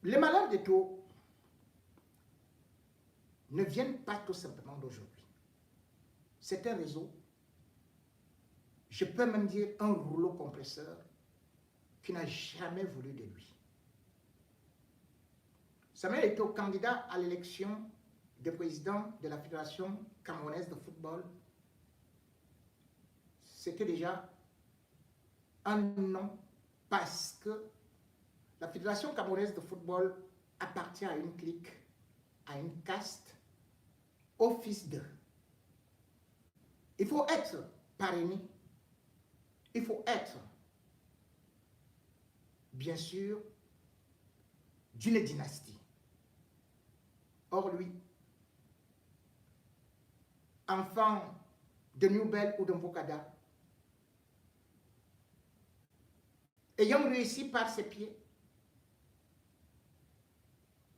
Les malheurs d'Eto ne viennent pas tout simplement d'aujourd'hui. C'est un réseau, je peux même dire un rouleau compresseur qui n'a jamais voulu de lui. Samuel Eto'o, candidat à l'élection de président de la Fédération camerounaise de football, c'était déjà un nom parce que la Fédération camerounaise de football appartient à une clique, à une caste, au fils d'eux. Il faut être parrainé, il faut être, bien sûr, d'une dynastie. Or, lui, enfant de Newbel ou de Mbokada, ayant réussi par ses pieds,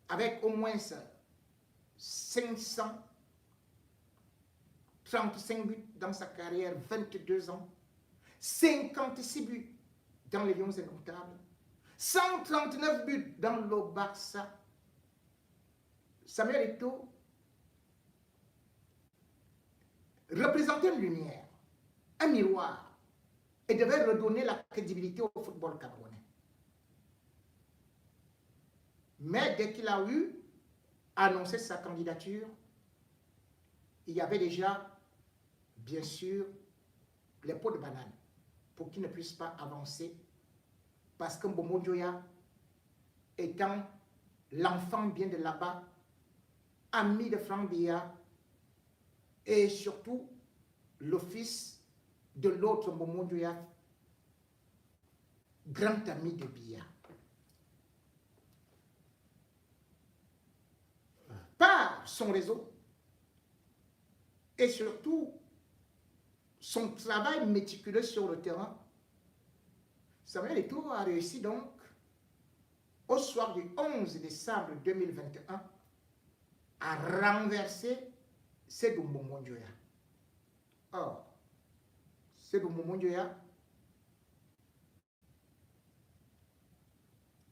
avec au moins 535 buts dans sa carrière, 22 ans, 56 buts dans les Lions Indomptables, 139 buts dans le Barça. Samuel Eto'o représentait une lumière, un miroir, et devait redonner la crédibilité au football camerounais. Mais dès qu'il a eu annoncé sa candidature, il y avait déjà, bien sûr, les pots de banane pour qu'il ne puisse pas avancer, parce que Mbombo Njoya, étant l'enfant bien de là-bas, ami de Franck Biya, et surtout le fils de l'autre Mbombo Njoya, grand ami de Biya. Par son réseau et surtout son travail méticuleux sur le terrain, Samuel Eto'o a réussi donc, au soir du 11 décembre 2021, à renverser Sédou Mbombo Njoya. Or, Sédou Mbombo Njoya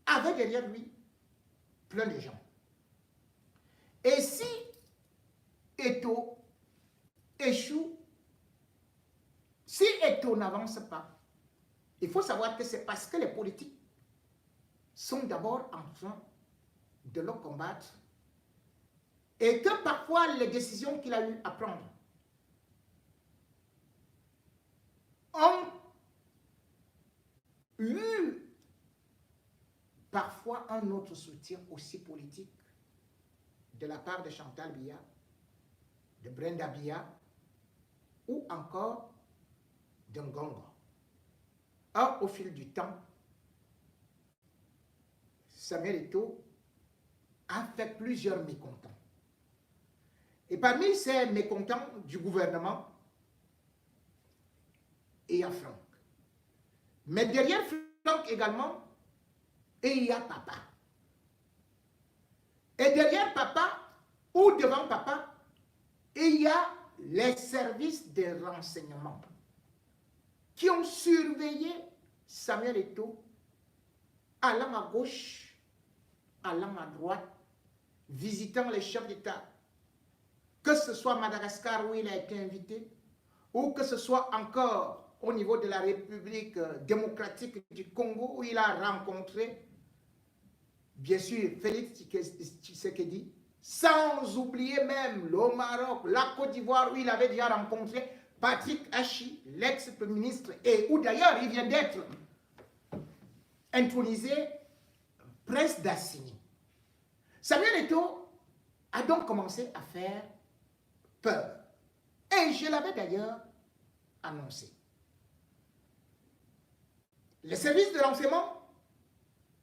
avait derrière lui plein de gens. Et si Eto'o échoue, si Eto'o n'avance pas, il faut savoir que c'est parce que les politiques sont d'abord en train de le combattre et que parfois les décisions qu'il a eu à prendre ont eu parfois un autre soutien aussi politique de la part de Chantal Biya, de Brenda Biya ou encore de Ngongo. Or, au fil du temps, Samuel Eto'o a fait plusieurs mécontents. Et parmi ces mécontents du gouvernement, il y a Franck. Mais derrière Franck également, il y a Papa. Et derrière Papa, ou devant Papa, il y a les services de renseignement qui ont surveillé Samuel Eto'o allant à gauche, allant à droite, visitant les chefs d'État, que ce soit à Madagascar où il a été invité, ou que ce soit encore au niveau de la République démocratique du Congo où il a rencontré, bien sûr, Félix Tshisekedi, sans oublier même le Maroc, la Côte d'Ivoire où il avait déjà rencontré Patrick Hachi, l'ex-premier ministre, et où d'ailleurs il vient d'être intronisé prince d'Assini. Samuel Eto'o a donc commencé à faire peur. Et je l'avais d'ailleurs annoncé. Les services de renseignement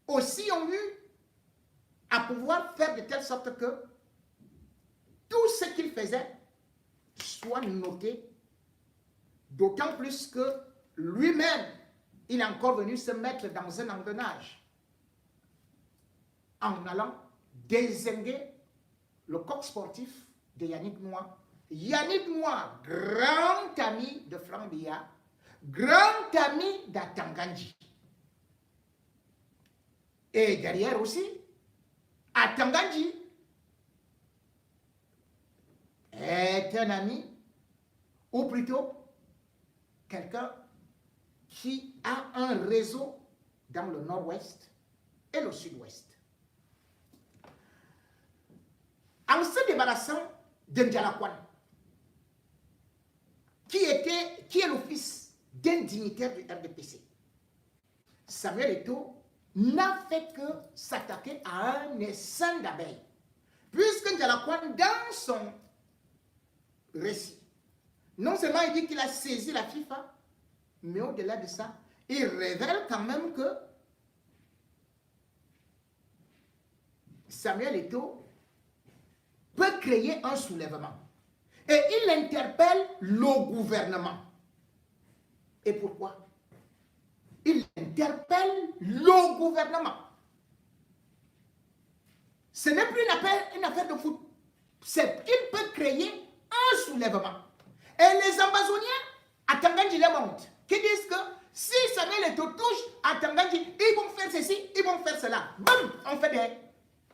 aussi ont eu à pouvoir faire de telle sorte que tout ce qu'il faisait soit noté, d'autant plus que lui-même, il est encore venu se mettre dans un engrenage en allant dézinguer le coq sportif de Yannick Noah. Yannick Noah, grand ami de Franck Biya, grand ami d'Atanganji. Et derrière aussi, Atangandji est un ami, ou plutôt quelqu'un qui a un réseau dans le nord-ouest et le sud-ouest. En se débarrassant de Ndjalakwan, qui est le fils d'un dignitaire du RDPC, Samuel Eto'o n'a fait que s'attaquer à un essaim d'abeilles. Puisque Ndjalakwan, dans son récit, non seulement il dit qu'il a saisi la FIFA, mais au-delà de ça, il révèle quand même que Samuel Eto'o peut créer un soulèvement. Et il interpelle le gouvernement. Et pourquoi? Il interpelle le gouvernement. Ce n'est plus une affaire de foot. C'est qu'il peut créer un soulèvement. Et les ambazoniens, à Tangandji les montent, qui disent que si Samuel Eto'o touche à Tangandji, ils vont faire ceci, ils vont faire cela. Boum, on fait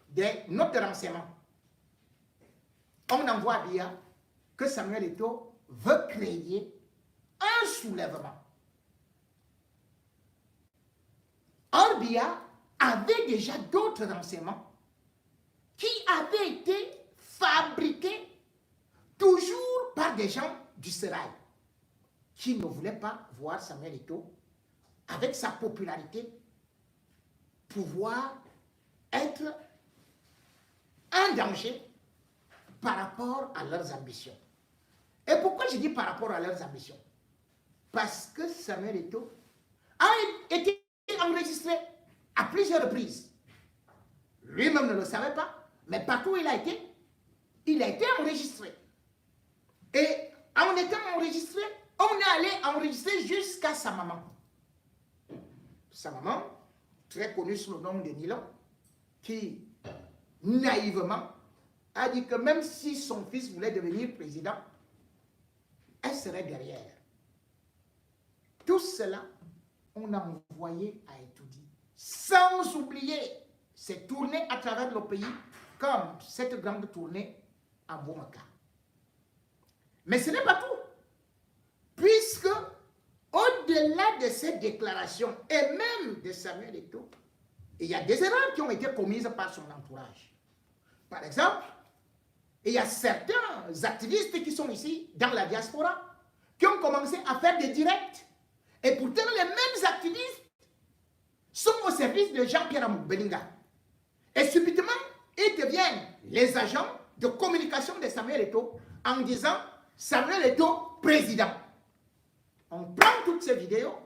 des notes de renseignement. On envoie à Biya que Samuel Eto'o veut créer un soulèvement. Or, Biya avait déjà d'autres renseignements qui avaient été fabriqués toujours par des gens du Sérail qui ne voulaient pas voir Samuel Eto'o avec sa popularité pouvoir être un danger par rapport à leurs ambitions. Et pourquoi je dis par rapport à leurs ambitions? Parce que Samuel Eto'o a été enregistré à plusieurs reprises. Lui-même ne le savait pas, mais partout où il a été enregistré. Et en étant enregistré, on est allé enregistrer jusqu'à sa maman. Sa maman, très connue sous le nom de Nilon, qui naïvement a dit que même si son fils voulait devenir président, elle serait derrière. Tout cela, on a envoyé à étudier. Sans oublier ces tournées à travers le pays, comme cette grande tournée à Boumaka. Mais ce n'est pas tout. Puisque, au-delà de ces déclarations, et même de Samuel Eto'o, il y a des erreurs qui ont été commises par son entourage. Par exemple, il y a certains activistes qui sont ici, dans la diaspora, qui ont commencé à faire des directs. Et pourtant, les mêmes activistes sont au service de Jean-Pierre Belinga. Et subitement, ils deviennent les agents de communication de Samuel Eto'o en disant « Samuel Eto'o, président ». On prend toutes ces vidéos,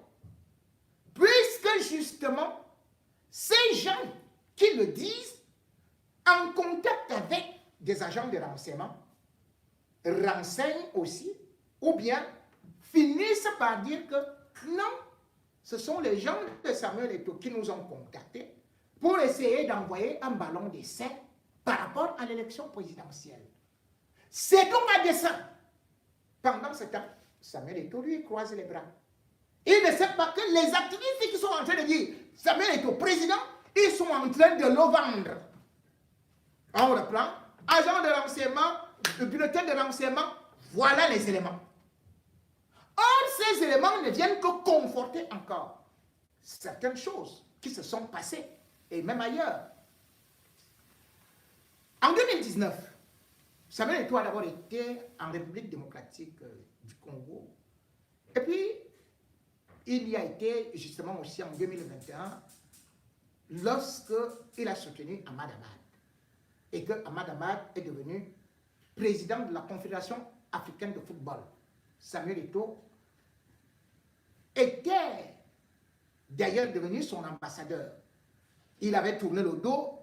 puisque justement, ces gens qui le disent, en contact avec des agents de renseignement, renseignent aussi, ou bien finissent par dire que non, ce sont les gens de Samuel Eto'o qui nous ont contactés pour essayer d'envoyer un ballon d'essai par rapport à l'élection présidentielle. C'est donc à dessein. Pendant ce temps, Samuel Eto'o lui croise les bras. Il ne sait pas que les activistes qui sont en train de dire Samuel Eto'o président, ils sont en train de le vendre. On reprend, agent de renseignement, le bulletin de renseignement, voilà les éléments. Or, ces éléments ne viennent que conforter encore certaines choses qui se sont passées, et même ailleurs. En 2019, Samuel Eto'o a d'abord été en République démocratique du Congo. Et puis, il y a été justement aussi en 2021, lorsqu'il a soutenu Ahmad Ahmad. Et que Ahmad Ahmad est devenu président de la Confédération africaine de football. Samuel Eto'o était d'ailleurs devenu son ambassadeur. Il avait tourné le dos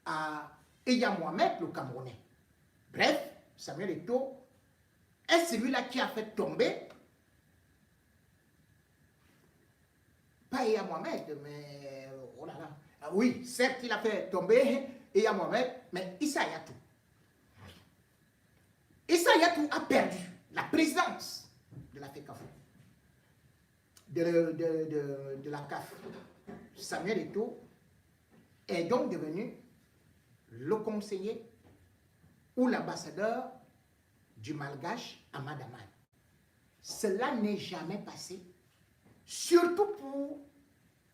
à Eya Mohamed, le Camerounais. Bref, Samuel Eto'o est celui-là qui a fait tomber, pas Eya Mohamed, mais oh là là, ah oui, certes, il a fait tomber Eya Mohamed, mais Issa Hayatou. Issa Hayatou a perdu la présidence de la FECAFO, de la CAF. Samuel Eto'o est donc devenu le conseiller ou l'ambassadeur du Malgache à Madaman. Cela n'est jamais passé, surtout pour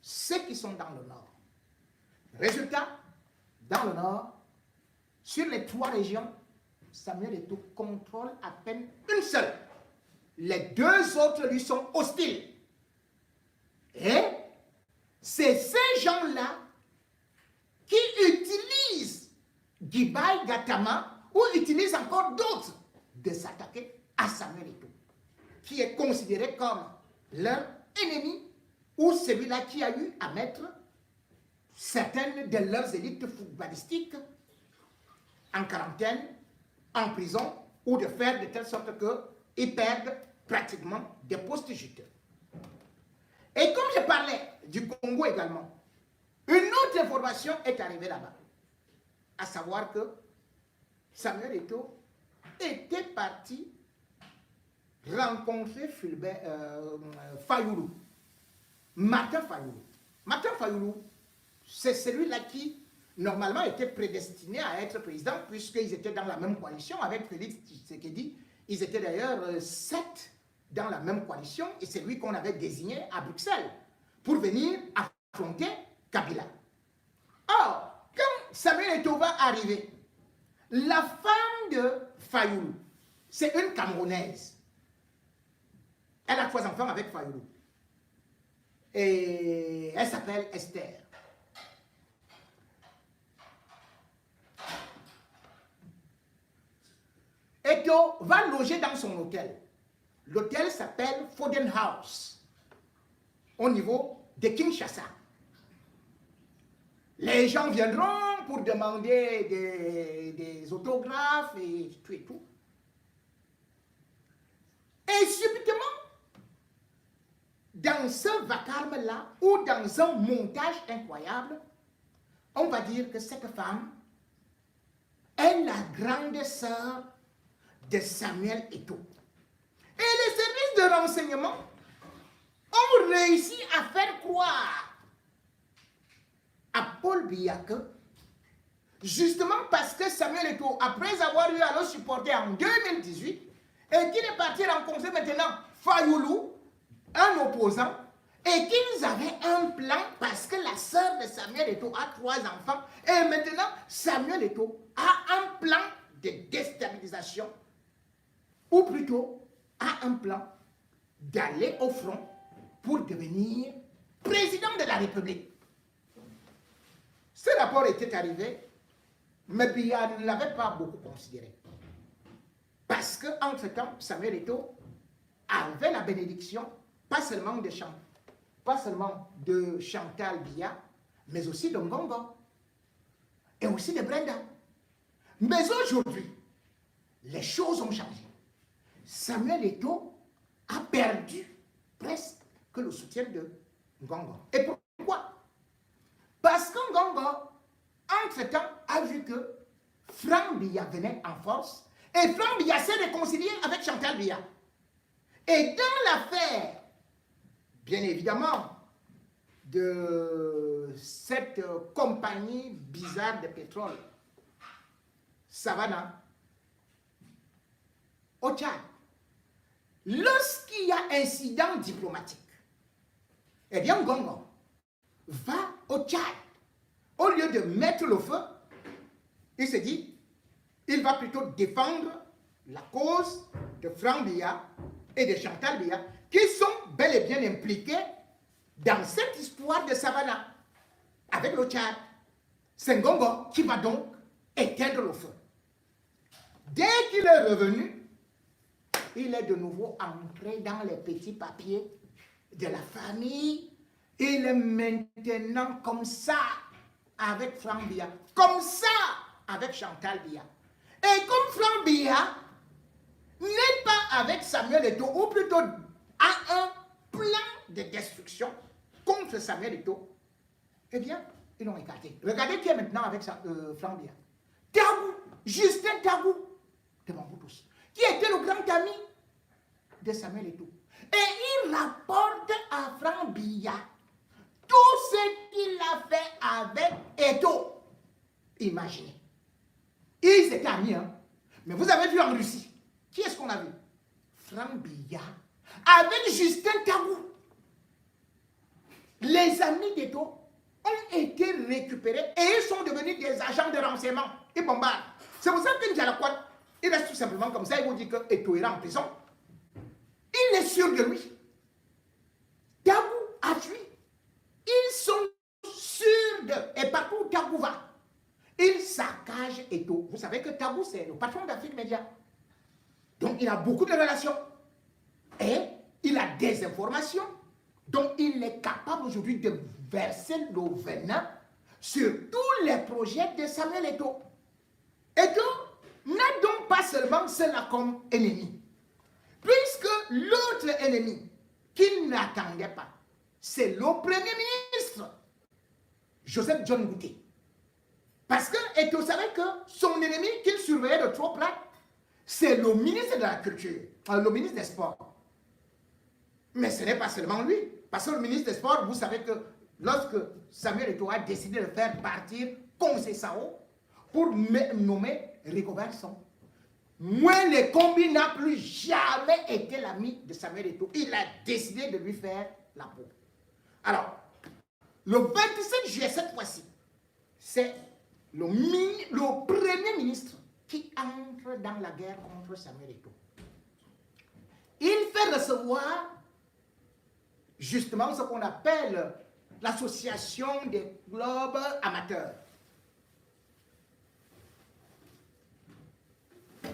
ceux qui sont dans le nord. Résultat, dans le nord, sur les 3 régions, Samuel Eto'o contrôle à peine une seule. Les 2 autres lui sont hostiles. Et c'est ces gens-là qui utilisent Gibai Gatama ou utilisent encore d'autres de s'attaquer à Samuel Eto'o, qui est considéré comme leur ennemi ou celui-là qui a eu à mettre certaines de leurs élites footballistiques en quarantaine, en prison, ou de faire de telle sorte qu'ils perdent pratiquement des postes juteux. Et comme je parlais du Congo également, une autre information est arrivée là-bas, à savoir que Samuel Eto'o était parti rencontrer Fayulu, Martin Fayulu. Martin Fayulu, c'est celui-là qui, normalement, était prédestiné à être président, puisqu'ils étaient dans la même coalition avec Félix Tshisekedi. Ils étaient d'ailleurs 7 dans la même coalition, et c'est lui qu'on avait désigné à Bruxelles pour venir affronter Kabila. Or, quand Samuel Eto'o va arriver, la femme de Fayulu, c'est une Camerounaise. Elle a 3 enfants avec Fayulu. Et elle s'appelle Esther. Eto'o va loger dans son hôtel. L'hôtel s'appelle Foden House, au niveau de Kinshasa. Les gens viendront pour demander des autographes et tout et tout. Et subitement, dans ce vacarme-là, ou dans un montage incroyable, on va dire que cette femme est la grande sœur de Samuel Eto'o. Et les services de renseignement ont réussi à faire croire à Paul Biya que, justement parce que Samuel Eto'o, après avoir eu à le supporter en 2018, et qu'il est parti rencontrer maintenant Fayulu, un opposant, et qu'ils avaient un plan parce que la sœur de Samuel Eto'o a 3 enfants, et maintenant Samuel Eto'o a un plan de déstabilisation, ou plutôt a un plan d'aller au front pour devenir président de la République. Ce rapport était arrivé, mais Biya ne l'avait pas beaucoup considéré. Parce qu'entre-temps, Samuel Eto'o avait la bénédiction, pas seulement de Chantal Biya, mais aussi de Ngongo, et aussi de Brenda. Mais aujourd'hui, les choses ont changé. Samuel Eto'o a perdu presque le soutien de Ngongo. Et pourquoi? Parce que Ngongo, entre-temps, a vu que Franck Biya venait en force, et Franck Biya s'est réconcilié avec Chantal Biya. Et dans l'affaire, bien évidemment, de cette compagnie bizarre de pétrole, Savannah, au Tchad, lorsqu'il y a incident diplomatique, eh bien, Ngongo va au Tchad. Au lieu de mettre le feu, il se dit, il va plutôt défendre la cause de Franck Biya et de Chantal Biya, qui sont bel et bien impliqués dans cette histoire de Savannah avec le Tchad. C'est Ngongo qui va donc éteindre le feu. Dès qu'il est revenu, il est de nouveau entré dans les petits papiers de la famille. Il est maintenant comme ça avec Franck Biya, comme ça avec Chantal Biya. Et comme Franck Biya n'est pas avec Samuel Eto'o, ou plutôt a un plan de destruction contre Samuel Eto'o, eh bien, ils l'ont écarté. Regardez qui est maintenant avec Franck Biya. Tagou, Justin Tagou, devant vous tous, qui était le grand ami de Samuel Eto'o. Et il rapporte à Franck Biya tout ce qu'il a fait avec Eto'o. Imaginez. Ils étaient amis, hein. Mais vous avez vu en Russie, qui est-ce qu'on a vu? Franck Biya avec Justin Tabou. Les amis d'Eto ont été récupérés et ils sont devenus des agents de renseignement. Ils bombardent. C'est pour ça que Ndialakwad, il reste tout simplement comme ça. Ils vous disent que Eto est en prison. Il est sûr de lui. Tabou a fui. Ils sont sûrs de. Et partout où Tabou va, il saccage Eto. Vous savez que Tabou, c'est le patron d'Afrique Média. Donc, il a beaucoup de relations. Et il a des informations. Donc, il est capable aujourd'hui de verser le venin sur tous les projets de Samuel Eto'o. Eto'o n'a donc pas seulement cela comme ennemi. Puisque l'autre ennemi qu'il n'attendait pas, c'est le Premier ministre, Joseph John Ngouté. Parce que Eto'o savait que son ennemi qu'il surveillait de trop près, c'est le ministre de la Culture, le ministre des Sports. Mais ce n'est pas seulement lui. Parce que le ministre des Sports, vous savez que lorsque Samuel Eto'o a décidé de faire partir Konsé Sao pour nommer Rigobert Song, Moïse Lékombi n'a plus jamais été l'ami de Samuel Eto'o. Il a décidé de lui faire la peau. Alors, le 27 juillet, cette fois-ci, c'est le Premier ministre qui entre dans la guerre contre Samuel Eto'o. Il fait recevoir justement ce qu'on appelle l'association des clubs amateurs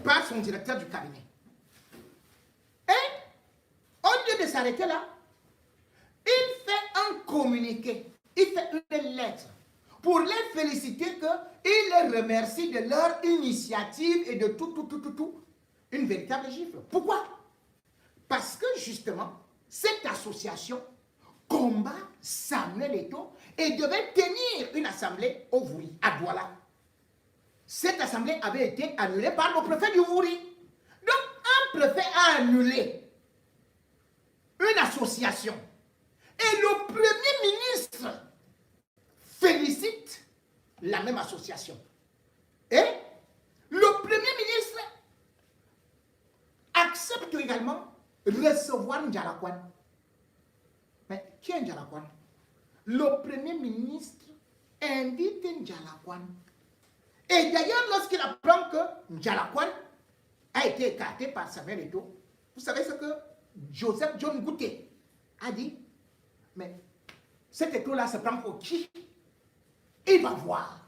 par son directeur du cabinet. Et au lieu de s'arrêter là, il fait un communiqué, il fait une lettre pour les féliciter qu'il les remercie de leur initiative et de tout, une véritable gifle. Pourquoi? Parce que justement, cette association combat Samuel Eto'o et devait tenir une assemblée au Vouri, à Douala. Cette assemblée avait été annulée par le préfet du Vouri. Donc, un préfet a annulé une association. Et le Premier ministre félicite la même association. Et le Premier ministre accepte également recevoir Ndialakwad. Mais qui est Ndialakwad? Le Premier ministre invite Ndialakwad. Et d'ailleurs, lorsqu'il apprend que Ndialakwad a été écarté par Samuel Eto'o, vous savez ce que Joseph John Ngouté a dit? Mais cet Eto'o-là se prend pour qui? Il va voir.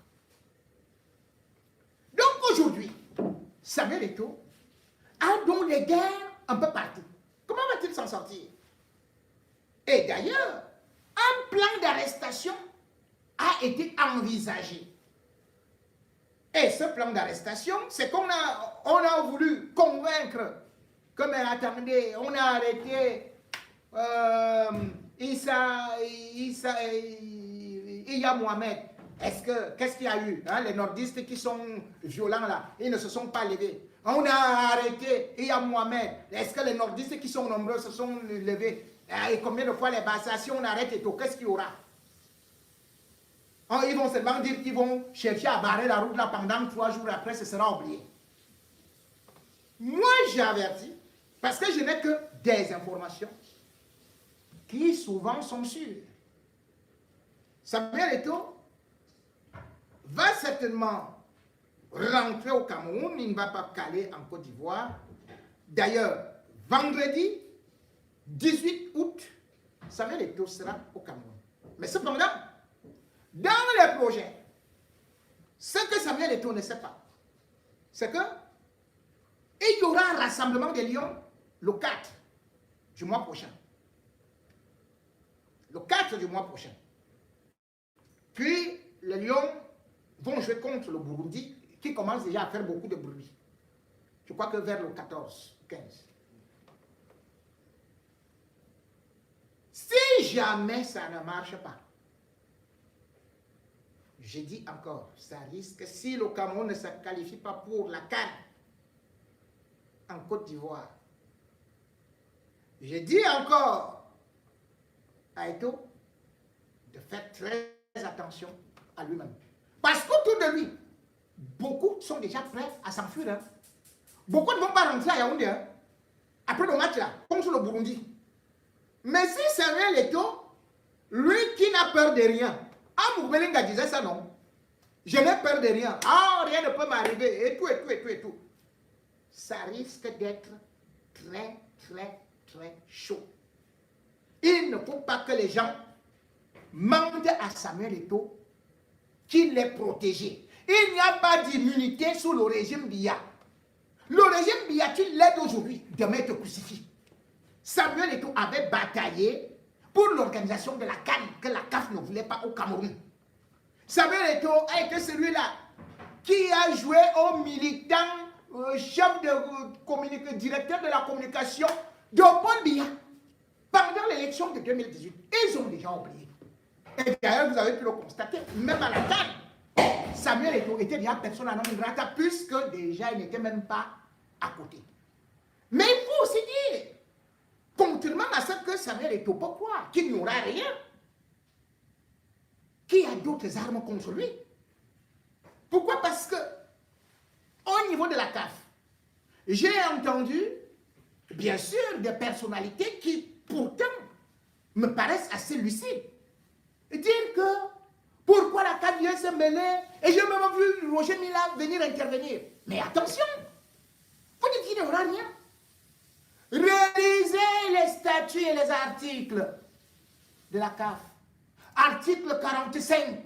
Donc aujourd'hui, Samuel Eto'o a donc des guerres un peu partout. Comment va-t-il s'en sortir? Et d'ailleurs, un plan d'arrestation a été envisagé. Et ce plan d'arrestation, c'est qu'on a voulu convaincre que, mais attendez, on a arrêté Iya Mohamed. Qu'est-ce qu'il y a eu? Hein, les nordistes qui sont violents là, ils ne se sont pas levés. On a arrêté Iya Mohamed. Est-ce que les nordistes qui sont nombreux se sont levés? Et combien de fois les Bassa, si on arrête et tout, qu'est-ce qu'il y aura? Ils vont seulement dire qu'ils vont chercher à barrer la route là pendant 3 jours après, ce sera oublié. Moi, j'ai averti, parce que je n'ai que des informations qui souvent sont sûres. Samuel Eto'o va certainement rentrer au Cameroun, il ne va pas caler en Côte d'Ivoire. D'ailleurs, vendredi 18 août, Samuel Eto'o sera au Cameroun. Mais cependant, dans les projets, ce que Samuel Eto'o ne sait pas, c'est que il y aura un rassemblement des Lions le 4 du mois prochain. Le 4 du mois prochain. Puis, les Lions vont jouer contre le Burundi, qui commence déjà à faire beaucoup de bruit. Je crois que vers le 14, 15. Si jamais ça ne marche pas, je dis encore, ça risque, si le Cameroun ne se qualifie pas pour la CAN en Côte d'Ivoire, je dis encore à Eto'o de faire très attention à lui-même. Parce qu'autour de lui, beaucoup sont déjà prêts à s'enfuir. Hein. Beaucoup ne vont pas rentrer à Yaoundé. Hein. Après le match là, contre le Burundi. Mais si Samuel Eto'o, lui qui n'a peur de rien, Moubelinga disait ça non. Je n'ai peur de rien. Ah, rien ne peut m'arriver. Et tout, et tout, et tout, et tout. Ça risque d'être très, très, très chaud. Il ne faut pas que les gens mandent à Samuel Eto'o qu'il les protège. Il n'y a pas d'immunité sous le régime Biya. Le régime Biya, tu l'aides aujourd'hui, demain il te crucifie. Samuel Eto'o avait bataillé pour l'organisation de la CAN que la CAF ne voulait pas au Cameroun. Samuel Eto'o a été celui-là qui a joué au militant, chef de directeur de la communication de Paul Biya pendant l'élection de 2018. Ils ont déjà oublié. Et d'ailleurs, vous avez pu le constater, même à la CAN, Samuel Eto'o était déjà personne à non grata puisque déjà il n'était même pas à côté. Mais il faut aussi dire, contrairement à ce que Samuel Eto'o peut croire, qu'il n'y aura rien, qu'il y a d'autres armes contre lui. Pourquoi? Parce que, au niveau de la CAF, j'ai entendu, bien sûr, des personnalités qui, pourtant, me paraissent assez lucides. Dire que, pourquoi la CAF vient se mêler, et j'ai même vu Roger Mila venir intervenir. Mais attention, vous dites qu'il n'y aura rien. Réalisez les statuts et les articles de la CAF. Article 45.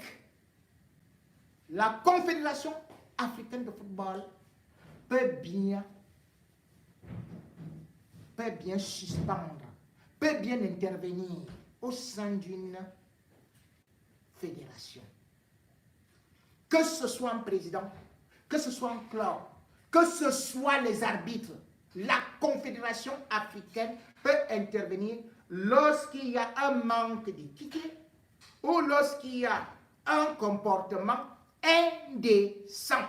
La Confédération africaine de football peut bien suspendre, peut bien intervenir au sein d'une fédération. Que ce soit un président, que ce soit un club, que ce soit les arbitres, la Confédération africaine peut intervenir lorsqu'il y a un manque d'équité ou lorsqu'il y a un comportement indécent.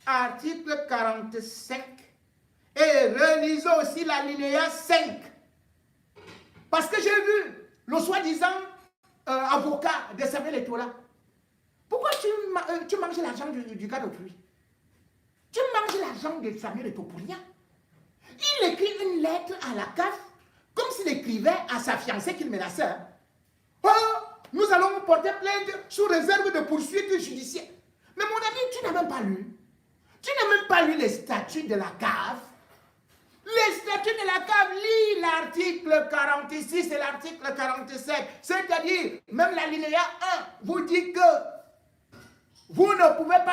Article 45 et relisons aussi l'alinéa 5. Parce que j'ai vu le soi-disant avocat de Samuel Eto'o là. Pourquoi tu manges l'argent du gars d'autrui? Tu manges l'argent de Samuel Eto'o pour rien. Il écrit une lettre à la CAF comme s'il écrivait à sa fiancée qu'il menaçait. Hein. Oh, nous allons porter plainte sous réserve de poursuites judiciaires. Mais mon ami, tu n'as même pas lu. Tu n'as même pas lu les statuts de la CAF. Les statuts de la CAF, lis l'article 46 et l'article 47. C'est-à-dire, même l'alinéa 1 vous dit que vous ne pouvez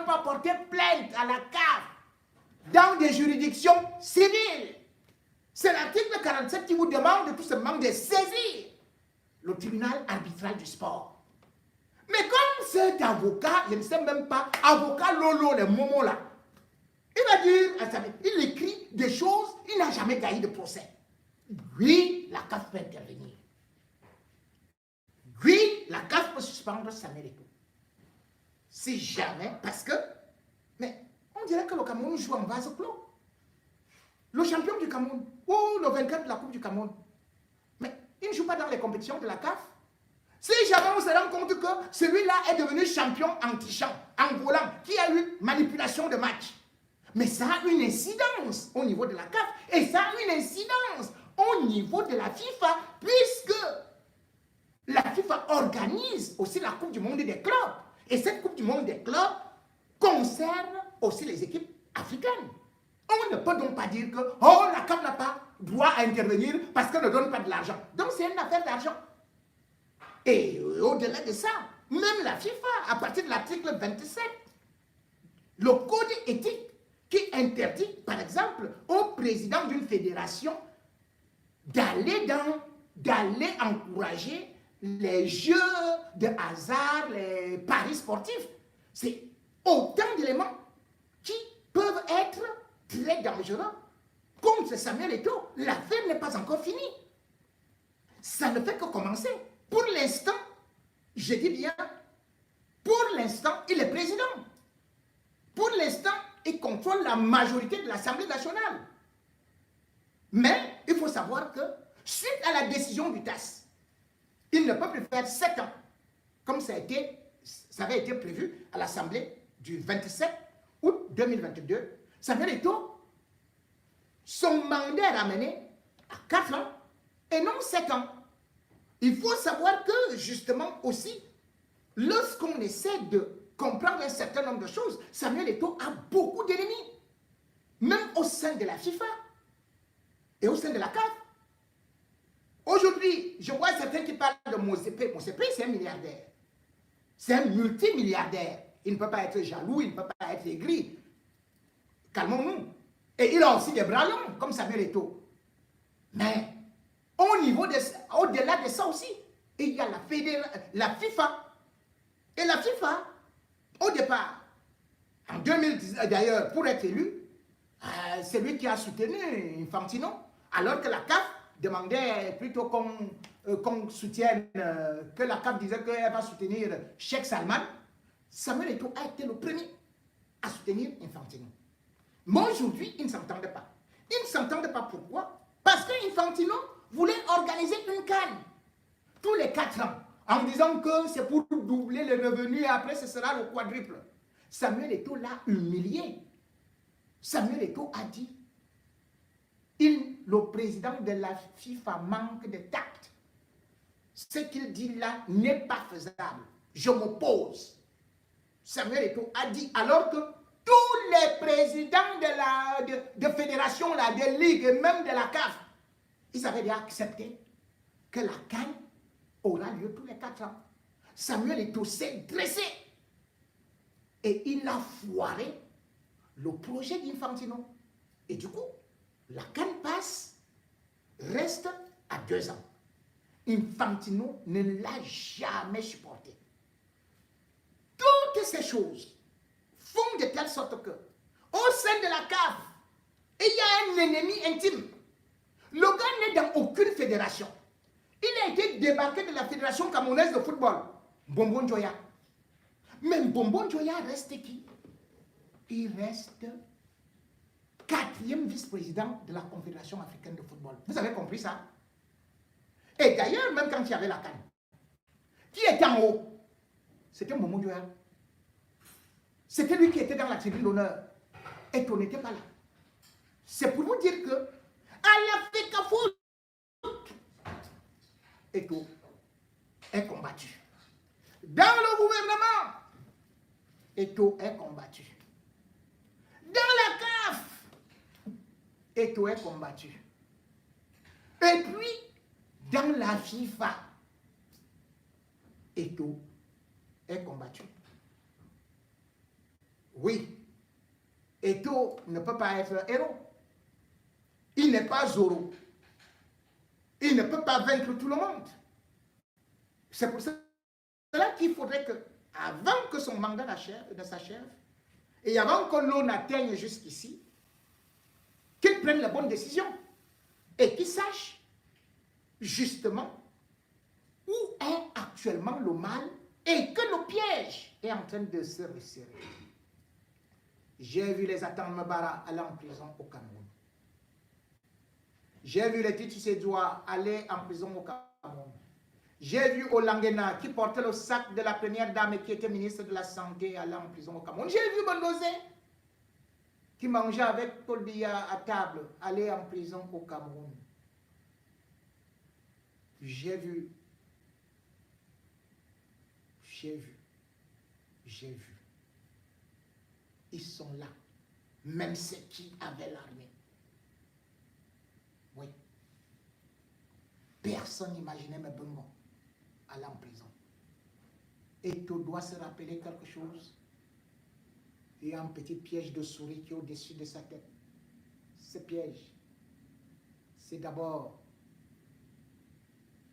pas porter plainte à la CAF dans des juridictions civiles. C'est l'article 47 qui vous demande tout simplement de saisir le tribunal arbitral du sport. Mais comme cet avocat, je ne sais même pas, avocat Lolo, les momos là, il va dire, il écrit des choses, il n'a jamais gagné de procès. Oui, la CAF peut intervenir. Oui, la CAF peut suspendre Samuel Eto'o. Si jamais, parce que, mais on dirait que le Cameroun joue en vase clos. Le champion du Cameroun, ou le vainqueur de la Coupe du Cameroun, mais il ne joue pas dans les compétitions de la CAF. Si jamais on se rend compte que celui-là est devenu champion en trichant, en volant, qui a eu manipulation de match, mais ça a une incidence au niveau de la CAF et ça a une incidence au niveau de la FIFA, puisque la FIFA organise aussi la Coupe du Monde des clubs. Et cette Coupe du Monde des clubs concerne aussi les équipes africaines. On ne peut donc pas dire que oh, la CAF n'a pas droit à intervenir parce qu'elle ne donne pas de l'argent. Donc c'est une affaire d'argent. Et au-delà de ça, même la FIFA, à partir de l'article 27, le code éthique qui interdit, par exemple, au président d'une fédération d'aller encourager les jeux de hasard, les paris sportifs. C'est autant d'éléments qui peuvent être très dangereux. Contre Samuel Eto'o, l'affaire n'est pas encore finie. Ça ne fait que commencer. Pour l'instant, je dis bien, pour l'instant, il est président. Pour l'instant, il contrôle la majorité de l'Assemblée nationale. Mais il faut savoir que, suite à la décision du TAS, il ne peut plus faire 7 ans, comme ça a été ça avait été prévu à l'Assemblée du 27 août 2022. Samuel Eto'o, son mandat est ramené à 4 ans et non 7 ans. Il faut savoir que, justement, aussi, lorsqu'on essaie de comprendre un certain nombre de choses, Samuel Eto'o a beaucoup d'ennemis, même au sein de la FIFA et au sein de la CAF. Aujourd'hui, je vois certains qui parlent de Motsepe. Motsepe, c'est un milliardaire. C'est un multimilliardaire. Il ne peut pas être jaloux, il ne peut pas être aigri. Calmons-nous. Et il a aussi des bras longs, comme Samuel Eto'o. Mais, au-delà de ça aussi, il y a la FIFA. Et la FIFA, au départ, en 2010, d'ailleurs, pour être élu, c'est lui qui a soutenu Infantino, alors que la CAF demandait plutôt qu'on soutienne, que la CAF disait qu'elle va soutenir Sheikh Salman. Samuel Eto'o a été le premier à soutenir Infantino. Mais aujourd'hui, ils ne s'entendent pas. Ils ne s'entendent pas pourquoi? Parce qu'Infantino voulait organiser une CAN tous les 4 ans, en disant que c'est pour doubler les revenus et après ce sera le quadruple. Samuel Eto'o l'a humilié. Samuel Eto'o a dit, le président de la FIFA manque de tact. Ce qu'il dit là n'est pas faisable. Je m'oppose. Samuel Eto'o a dit, alors que tous les présidents de fédérations, de ligues et même de la CAF, ils avaient déjà accepté que la CAN aura lieu tous les 4 ans. Samuel Eto'o s'est dressé et il a foiré le projet d'Infantino. Et du coup, la CAN passe, reste à 2 ans. Infantino ne l'a jamais supporté. Toutes ces choses font de telle sorte que, au sein de la CAF, il y a un ennemi intime. Le gars n'est dans aucune fédération. Il a été débarqué de la fédération camerounaise de football, Bonbon Joya. Même Bonbon Joya reste qui? Il reste 4e vice-président de la Confédération africaine de football. Vous avez compris ça? Et d'ailleurs, même quand il y avait la CAN, qui était en haut? C'était Bonbon Joya. C'était lui qui était dans la tribune d'honneur. Et on n'était pas là. C'est pour vous dire que, à l'Afrique Foot, Eto'o est combattu. Dans le gouvernement, Eto'o est combattu. Dans la CAF, Eto'o est combattu. Et puis, dans la FIFA, Eto'o est combattu. Oui, Eto'o ne peut pas être héros. Il n'est pas Zorro. Il ne peut pas vaincre tout le monde. C'est pour cela qu'il faudrait que, avant que son mandat ne s'achève, et avant que l'on atteigne jusqu'ici, qu'il prenne la bonne décision et qu'il sache justement où est actuellement le mal et que le piège est en train de se resserrer. J'ai vu les Atan Mbara aller en prison au Cameroun. J'ai vu les Titi Sédoua aller en prison au Cameroun. J'ai vu Olangena qui portait le sac de la première dame et qui était ministre de la Santé aller en prison au Cameroun. J'ai vu Bondozé qui mangeait avec Paul Biya à table aller en prison au Cameroun. J'ai vu. Ils sont là. Même ceux qui avaient l'armée. Oui. Personne n'imaginait mes Bongo aller en prison. Et tu dois se rappeler quelque chose. Il y a un petit piège de souris qui est au-dessus de sa tête. Ce piège, c'est d'abord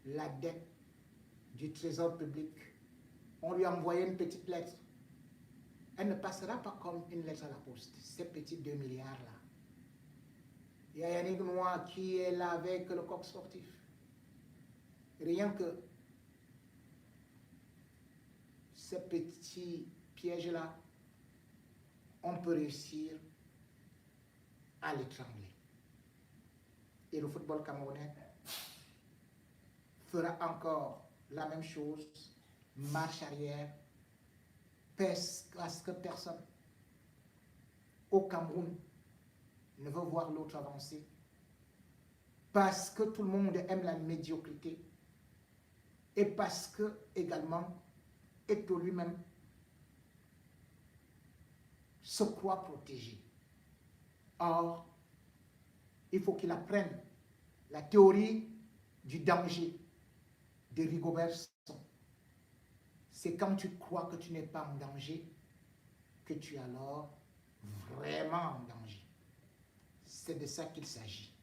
la dette du trésor public. On lui a envoyé une petite lettre. Elle ne passera pas comme une lettre à la poste. Ces petits 2 milliards-là. Il y a Yannick Noir qui est là avec le coq sportif. Rien que ces petits pièges-là, on peut réussir à l'étrangler. Et le football camerounais fera encore la même chose, marche arrière, parce que personne au Cameroun ne veut voir l'autre avancer, parce que tout le monde aime la médiocrité, et parce que également Ecto lui-même se croit protégé. Or, il faut qu'il apprenne la théorie du danger de Rigobert Sisson. C'est quand tu crois que tu n'es pas en danger que tu es alors vraiment en danger. C'est de ça qu'il s'agit.